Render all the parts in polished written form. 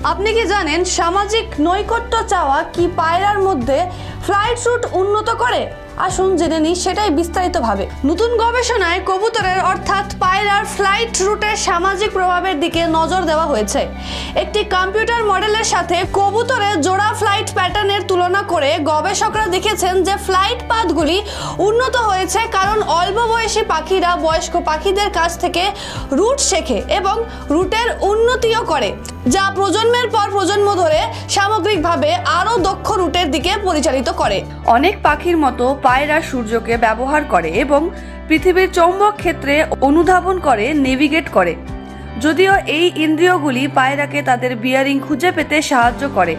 আপনি কি জানেন সামাজিক নৈকট্য চাওয়া কি পায়রার মধ্যে ফ্লাইট রুট উন্নত করে? আসুন জেনে নিই সেটাই বিস্তারিতভাবে। নতুন গবেষণায় কবুতরের অর্থাৎ পায়রার ফ্লাইট রুটের সামাজিক প্রভাবের দিকে নজর দেওয়া হয়েছে। একটি কম্পিউটার মডেলের সাথে কবুতরের জোড়া ফ্লাইট প্যাটার্নের তুলনা করে গবেষকরা দেখেছেন যে ফ্লাইট পাথগুলি উন্নত হয়েছে কারণ অল্প বয়সী পাখিরা বয়স্ক পাখিদের কাছ থেকে রুট শেখে এবং রুটের উন্নতিও করে, যা প্রজন্মের পর প্রজন্ম ধরে সামগ্রিকভাবে আরও দক্ষ রুটের দিকে পরিচালিত করে। অনেক পাখির মতো পায়রা সূর্যকে ব্যবহার করে এবং পৃথিবীর চৌম্বক ক্ষেত্রে অনুধাবন করে, নেভিগেট করে। যদিও এই ইন্দ্রিয়গুলি পায়রাকে তাদের বিয়ারিং খুঁজে পেতে সাহায্য করে,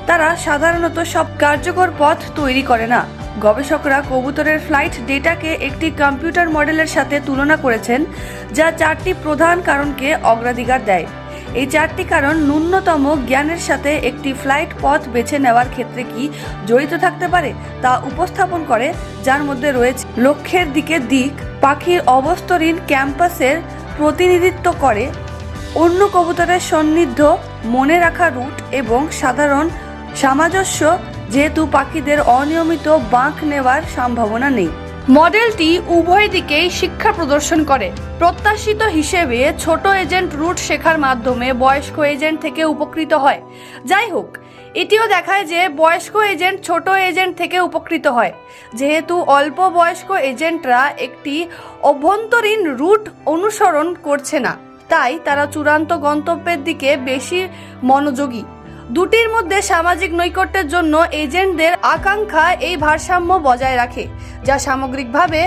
তারা সাধারণত সব কার্যকর পথ তৈরি করে না। গবেষকরা কবুতরের ফ্লাইট ডেটাকে একটি কম্পিউটার মডেলের সাথে তুলনা করেছেন, যা 4টি প্রধান কারণকে অগ্রাধিকার দেয়। এই 4টি কারণ ন্যূনতম জ্ঞানের সাথে একটি ফ্লাইট পথ বেছে নেওয়ার ক্ষেত্রে কি জড়িত থাকতে পারে তা উপস্থাপন করে, যার মধ্যে রয়েছে লক্ষ্যের দিক, পাখির অবস্তরীণ ক্যাম্পাসের প্রতিনিধিত্ব করে, অন্য কবুতরের সন্নিধ্য, মনে রাখা রুট এবং সাধারণ সামঞ্জস্য, যেহেতু পাখিদের অনিয়মিত বাঁক নেওয়ার সম্ভাবনা নেই। মডেলটি উভয় দিকেই শিক্ষা প্রদর্শন করে। প্রত্যাশিত হিসেবে ছোট এজেন্ট রুট শেখার মাধ্যমে বয়স্ক এজেন্ট থেকে উপকৃত হয়। যাই হোক, এটিও দেখায় যে বয়স্ক এজেন্ট ছোট এজেন্ট থেকে উপকৃত হয়, যেহেতু অল্প বয়স্ক এজেন্টরা একটি অভ্যন্তরীণ রুট অনুসরণ করছে না, তাই তারা চূড়ান্ত গন্তব্যের দিকে বেশি মনোযোগী। দুটির মধ্যে সামাজিক নৈকট্যের জন্য এজেন্টদের আকাঙ্ক্ষা এই ভারসাম্য বজায় রাখে, যা সামগ্রিকভাবে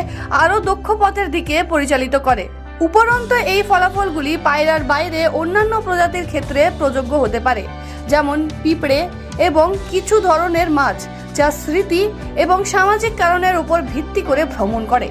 আরও দক্ষ পথের দিকে পরিচালিত করে। উপরন্তু এই ফলাফলগুলি পায়রার বাইরে অন্যান্য প্রজাতির ক্ষেত্রে প্রযোজ্য হতে পারে, যেমন পিঁপড়ে এবং কিছু ধরনের মাছ, যা স্মৃতি এবং সামাজিক কারণের উপর ভিত্তি করে ভ্রমণ করে।